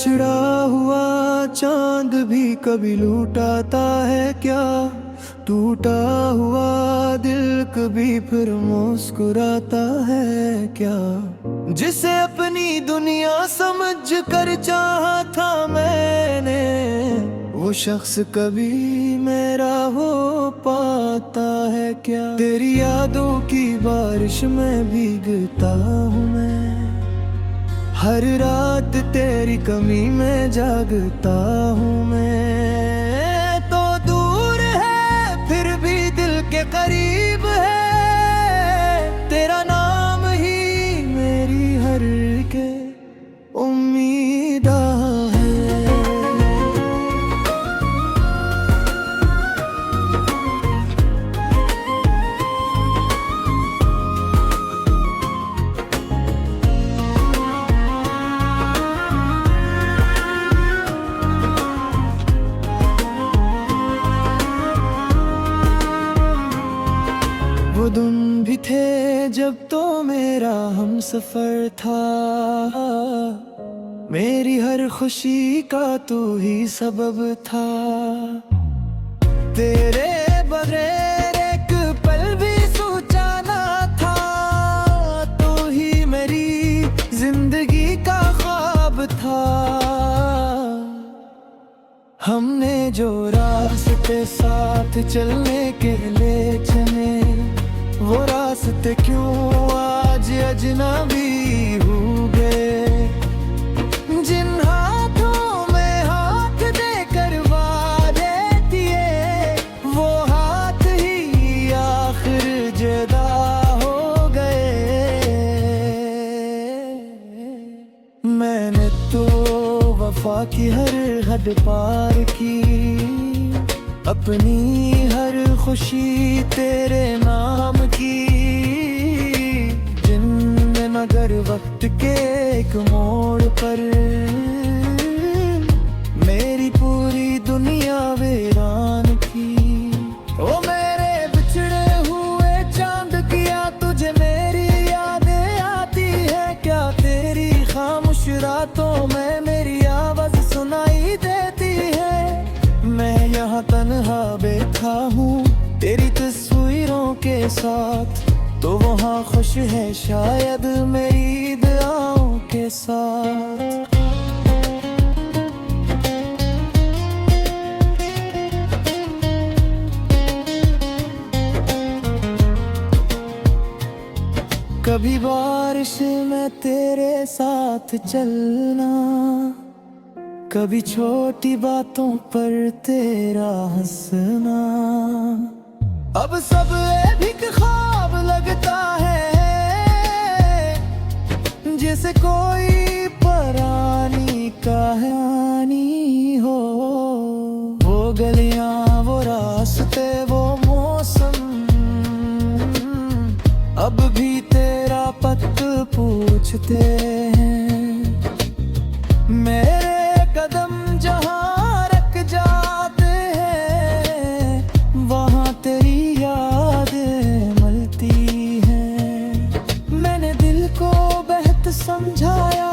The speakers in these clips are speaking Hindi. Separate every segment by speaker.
Speaker 1: बिछड़ा हुआ चांद भी कभी लूटाता है क्या? टूटा हुआ दिल कभी फिर मुस्कुराता है क्या? जिसे अपनी दुनिया समझ कर चाहा था मैंने, वो शख्स कभी मेरा हो पाता है क्या? तेरी यादों की बारिश में भीगता हूँ मैं, हर रात तेरी कमी में जागता हूँ मैं। तो दूर है फिर भी दिल के करीब है, तेरा नाम ही मेरी हर के उम्मीद है। वो दिन भी थे जब तो मेरा हमसफर था, मेरी हर खुशी का तू ही सबब था। तेरे बगैर एक पल भी सोचा ना था, तू ही मेरी जिंदगी का ख्वाब था। हमने जो रास्ते साथ चलने के लिए चले, वो रास्ते क्यों आज अजनबी हो गए? जिन हाथों में हाथ देकर वादे दिए, वो हाथ ही आखिर जुदा हो गए। मैंने तो वफा की हर हद पार की, अपनी हर खुशी तेरे नाम की। जिन मगर वक्त के एक मोड़ पर मेरी पूरी दुनिया वीरान की। ओ मेरे बिछड़े हुए चांद किया, तुझे मेरी यादें आती है क्या? तेरी खामोश रातों में मेरी आवाज सुनाई देती है। मैं यहाँ तन्हा बैठा हूँ तेरी तस्वीरों के साथ, तो वहाँ खुश है शायद मेरी दुआओं के साथ। कभी बारिश में तेरे साथ चलना, कभी छोटी बातों पर तेरा हंसना। अब सब एक ख्वाब लगता है, जैसे कोई पुरानी कहानी हो। वो गलियां, वो रास्ते, वो मौसम, अब भी तेरा पत पूछते हैं। मेरे कदम जहाँ रख जाते हैं, वहाँ तेरी यादें मलती हैं। मैंने दिल को बेहद समझाया,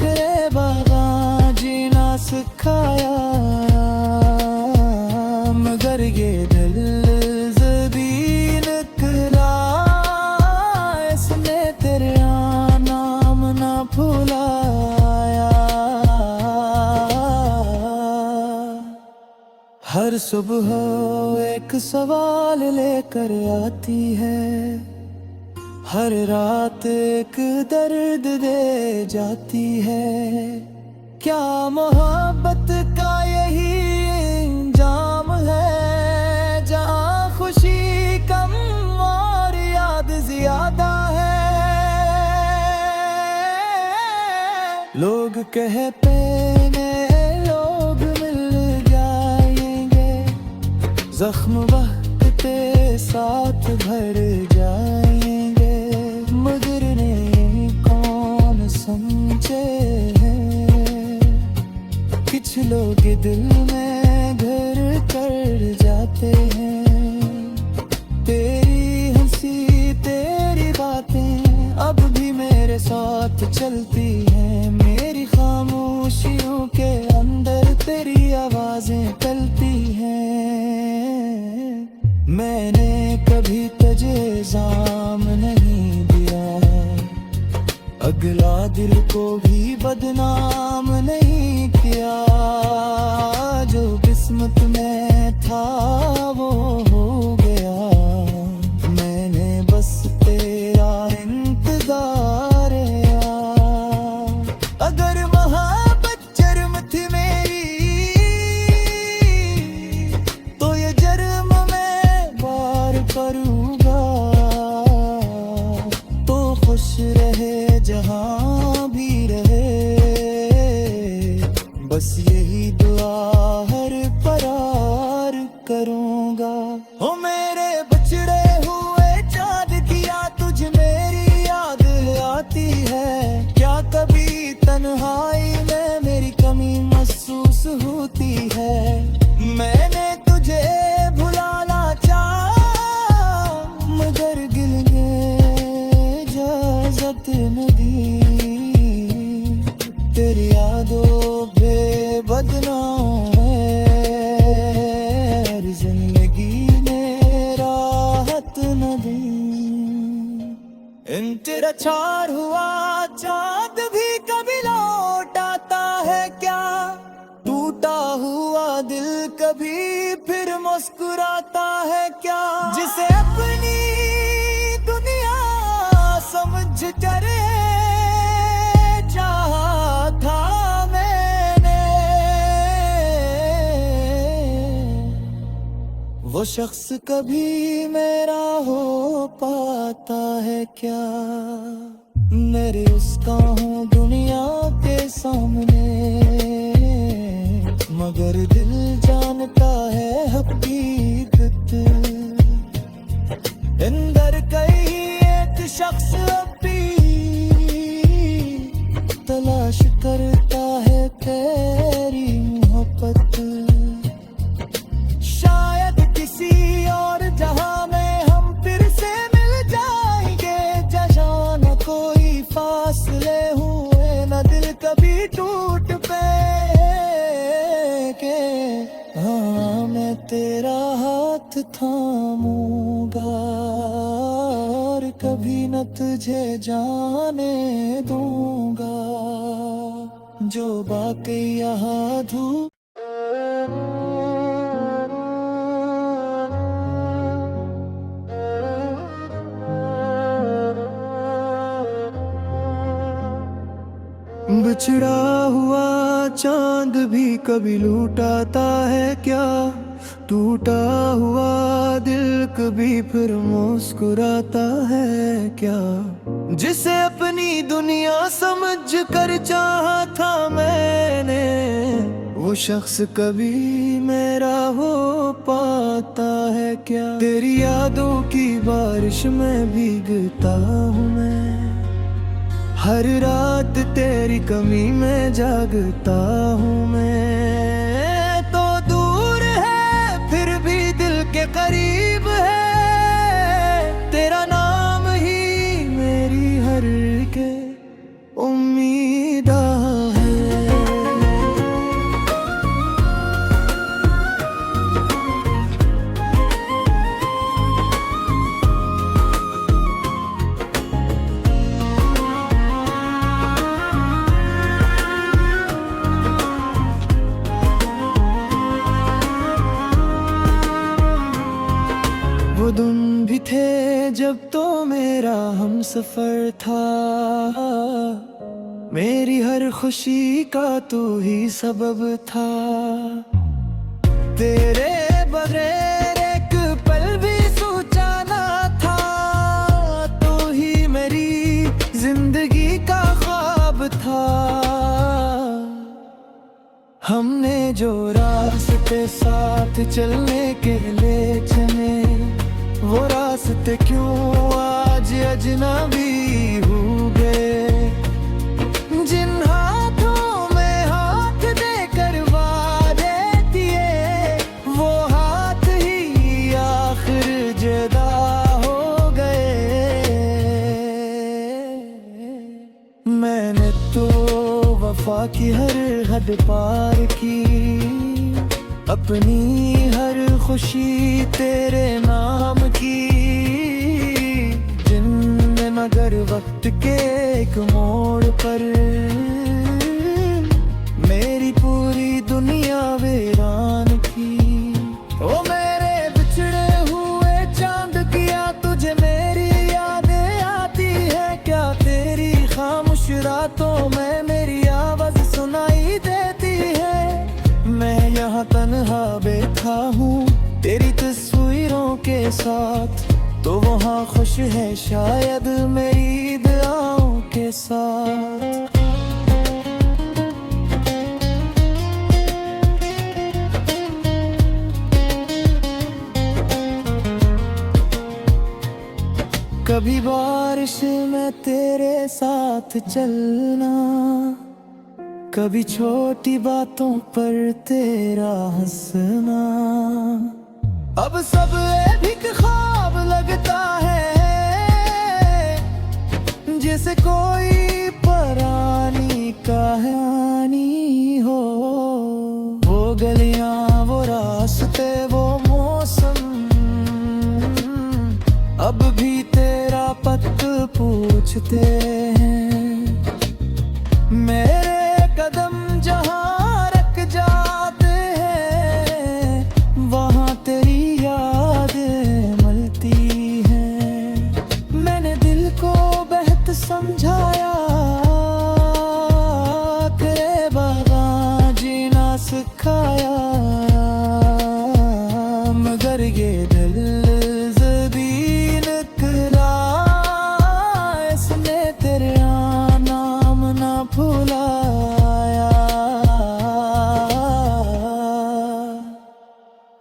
Speaker 1: तेरे बग़ैर जीना सिखाया, मगर ये दिल ज़दी निकला, इसने तेरे नाम ना भुलाया। हर सुबह एक सवाल लेकर आती है, हर रात एक दर्द दे जाती है। क्या मोहब्बत का यही इंजाम है, जहाँ खुशी कम और याद ज्यादा है? लोग कहते हैं लोग मिल जाएंगे, जख्म वक्त के साथ भर जाएंगे, मगर नहीं कौन समझे हैं। कुछ लोग दिल में घर कर जाते हैं, तेरी हंसी तेरी बातें अब भी मेरे मेरे साथ चलती हैं, मेरी खामोशियों के अंदर तेरी आवाजें चलती हैं। मैंने कभी तुझे जाम नहीं दिया, अगला दिल को भी बदनाम नहीं किया। जो किस्मत में था वो हो गया, मैंने बस तेरा इंतजार किया। अगर मोहब्बत जर्म थी मेरी, तो ये जर्म मैं पार करूँगा। तो खुश रहे जहाँ भी रहे, बस यही दुआ हर परार करूँगा। ओ मेरे बिछड़े हुए चाँद किया, तुझे मेरी याद आती है क्या? कभी तन्हाई में मेरी कमी महसूस होती है। मैंने तुझे भुलाना चाहा, मगर दिल ने इजाज़त न दी। तेरी यादों पे बदनाम है, जिंदगी ने राहत न दी। इन तेरा चार हुआ चाँद भी कभी लौट आता है क्या? टूटा हुआ दिल कभी फिर मुस्कुराता है क्या? जिसे अपनी दुनिया समझ कर चाहा था मैंने, वो शख्स कभी मेरा हो पाता है क्या? मेरे उसका हूँ दुनिया के सामने, मगर दिल जानता है हकीकत। अंदर कहीं एक शख्स अभी तलाश करता है तेरी मोहब्बत। शायद किसी और जहां में हम फिर से मिल जाएंगे, जहाँ न कोई फासले हुए न दिल कभी टूट पे के। हाँ मैं तेरा हाथ थामूंगा और कभी न तुझे जाने दूंगा। जो बाकी यहाँ धूप बिछड़ा हुआ चांद भी कभी लूटाता है क्या? टूटा हुआ दिल कभी फिर मुस्कुराता है क्या? जिसे अपनी दुनिया समझ कर चाहा था मैंने, वो शख्स कभी मेरा हो पाता है क्या? तेरी यादों की बारिश में भीगता हूँ मैं, हर रात तेरी कमी में जागता हूँ मैं। तो दूर है फिर भी दिल के करीब है, तेरा नाम ही मेरी हर के उम्मीद है। वो दिन भी थे जब तो मेरा हम सफर था, मेरी हर खुशी का तू ही सबब था। तेरे बगैर एक पल भी सोचा ना था, तू ही मेरी जिंदगी का ख्वाब था। हमने जो रास्ते साथ चलने के लिए चले, वो रास्ते क्यों आज अजनबी हो गए? जिन हाथों में हाथ देकर वादे दिए, वो हाथ ही आखिर जुदा हो गए। हद पार की। अपनी हर खुशी तेरे नाम की। जिनमें मगर वक्त के एक मोड़ पर मेरी पूरी दुनिया वीरान की। ओ मेरे बिछड़े हुए चांद किया, तुझे मेरी यादें आती है क्या? तेरी खामोश रातों में मेरी आवाज सुनाई देती है। मैं यहाँ तन्हा बैठा हूँ तेरी तस्वीरों के साथ, तो वहाँ खुश है शायद मेरी दुआओं के साथ। कभी बारिश में तेरे साथ चलना, कभी छोटी बातों पर तेरा हंसना। अब सब एक ख्वाब लगता है, जैसे कोई पुरानी कहानी हो। वो गलियां, वो रास्ते, वो मौसम, अब भी तेरा पत पूछते हैं। मेरे कदम जहाँ रख जाते हैं, वहाँ तेरी यादें मलती हैं। मैंने दिल को बेहद समझाया, तेरे बग़ैर जीना सिखाया, मगर ये दिल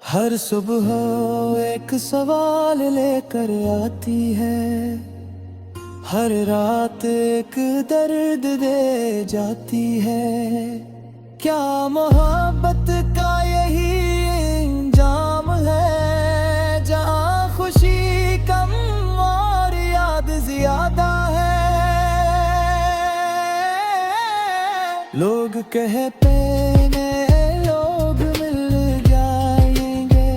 Speaker 1: हर सुबह एक सवाल लेकर आती है, हर रात एक दर्द दे जाती है। क्या मोहब्बत का यही इंजाम है, जहाँ खुशी कम और याद ज्यादा है? लोग कहते हैं लोग मिल जाएंगे,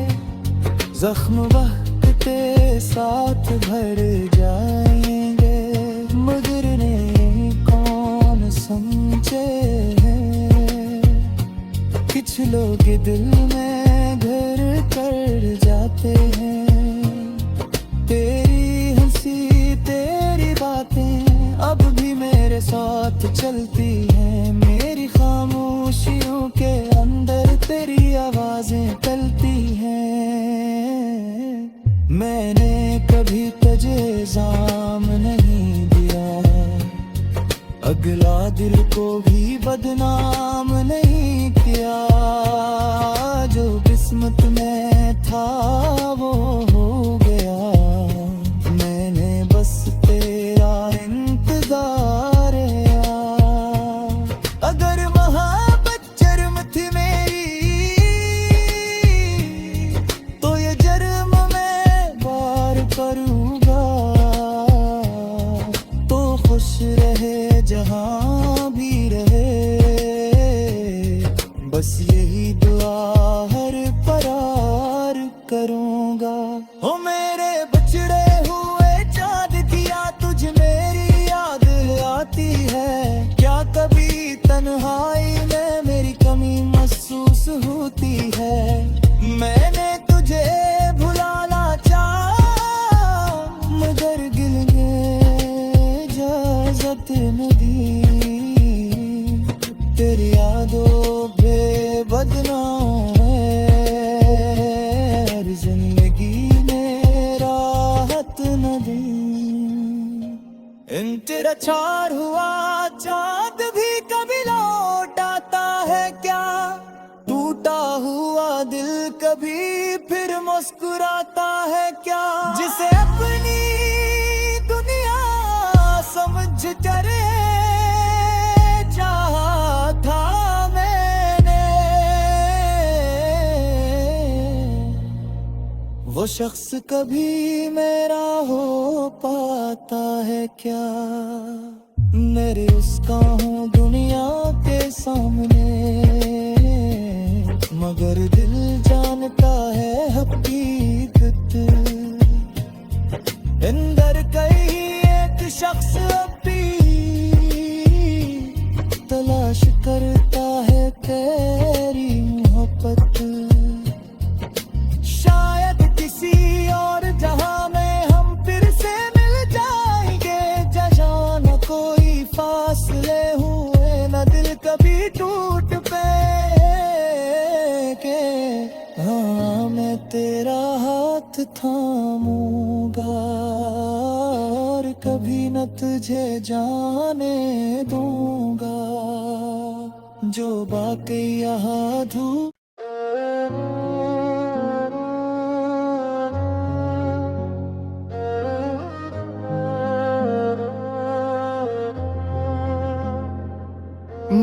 Speaker 1: जख्म वक्त के साथ भर जाएंगे, मगर नहीं कौन समझे हैं। कुछ लोग दिल में घर कर जाते हैं। तेरी हंसी, तेरी बातें अब भी मेरे साथ चलती हैं। मेरी खामोशियों के अंदर तेरी आवाजें चलती हैं। मैंने कभी तुझे इल्जाम नहीं दिया, अगला दिल को भी बदनाम नहीं किया। जो किस्मत में था वो हो गया, मैंने बस तेरा इंतजार किया। अगर मोहब्बत जर्म थी मेरी, तो ये जर्म मैं बार करूँगा। तो खुश रहे जहाँ भी रहे, बस यही दुआ हर परार करूँगा। ओ मेरे बछड़े हुए चाँद किया, तुझे मेरी याद आती है क्या? कभी तन्हाई में मेरी कमी महसूस होती है। मैंने तुझे भुलाना चाहा, मगर दिल ने इजाज़त न दी। तेरी यादों पे बदनाम है, जिंदगी में राहत न दी। इन तेरा चार हुआ चाँद भी कभी लौट आता है क्या? टूटा हुआ दिल कभी फिर मुस्कुराता है क्या? जिसे अपनी दुनिया समझ कर चाहा था मैंने, वो शख्स कभी मेरा हो पाता है क्या? मेरे उसका हूँ दुनिया के सामने, मगर दिल जानता है हकीकत। अंदर कहीं एक शख्स अब भी तलाश करता है तेरी मोहब्बत। शायद किसी और जहां में हम फिर से मिल जाएंगे, जहाँ न कोई फासले हुए न दिल कभी टूट पे के। हाँ, मैं तेरा हाथ थामूंगा और कभी न तुझे जाने दूंगा, जो बाकी यहाँ धूप।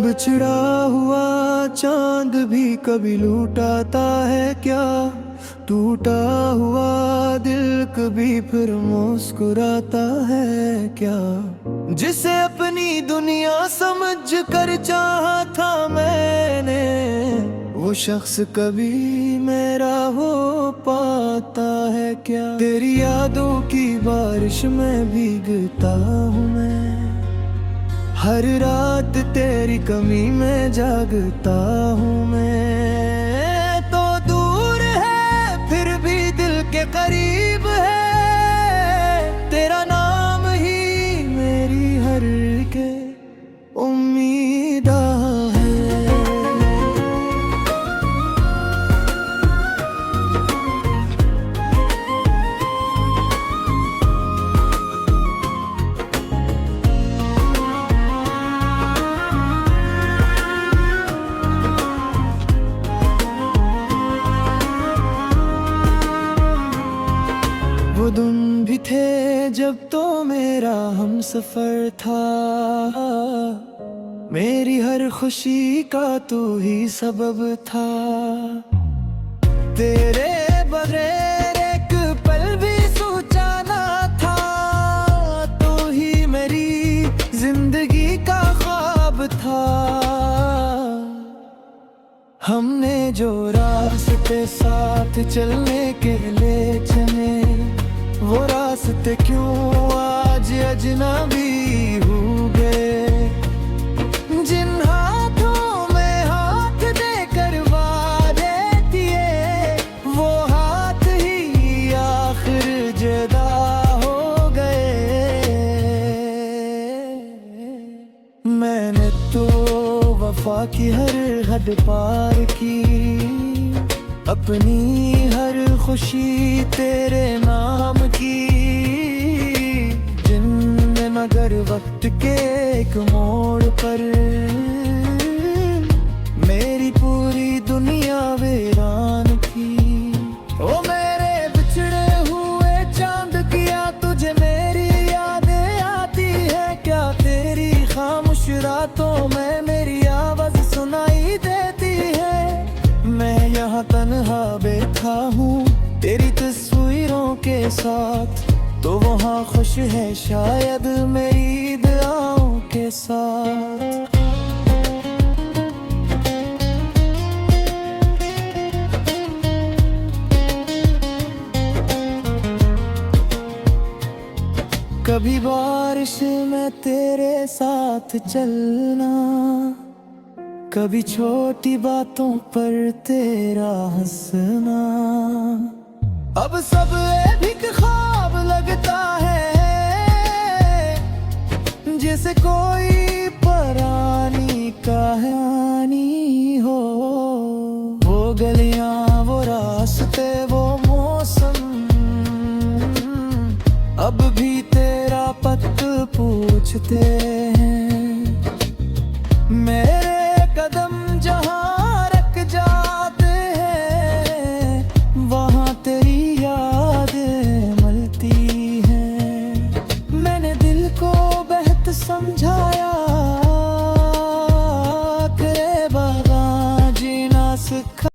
Speaker 1: बिछड़ा हुआ चांद भी कभी लूटाता है क्या, टूटा हुआ दिल कभी फिर मुस्कुराता है क्या। जिसे अपनी दुनिया समझ कर चाहा था मैंने, वो शख्स कभी मेरा हो पाता है क्या। तेरी यादों की बारिश में भीगता हूँ मैं, हर रात तेरी कमी में जागता हूँ मैं। तो दूर है फिर भी दिल के करीब है, तेरा नाम ही मेरी हर के उम्मीद है। वो दिन भी थे जब तो मेरा हम सफर था, मेरी हर खुशी का तू ही सबब था। तेरे बगैर एक पल भी सोचा ना था, तू ही मेरी जिंदगी का ख्वाब था। हमने जो रास्ते साथ चलने के लिए चले, वो रास्ते क्यों आज अजनबी हो गए। जिन हाथों में हाथ देकर वादे दिए, वो हाथ ही आखिर जुदा हो गए। मैंने तो वफा की हर हद पार की, अपनी हर खुशी तेरे नाम की। जिनने मगर वक्त के एक मोड़ पर मेरी पूरी दुनिया वीरान की। ओ मेरे बिछड़े हुए चांद किया, तुझे मेरी यादें आती है क्या। तेरी खामोश रातों में मेरी आवाज सुनाई देती है। मैं यहाँ तन्हा बैठा हूँ तेरी तस्वीरों के साथ, तो वहाँ खुश है शायद मेरी दुआओं के साथ। कभी बारिश में तेरे साथ चलना, कभी छोटी बातों पर तेरा हंसना। अब सब एक ख्वाब लगता है, जैसे कोई पुरानी कहानी हो। वो गलियां, वो रास्ते, वो मौसम, अब भी तेरा पत पूछते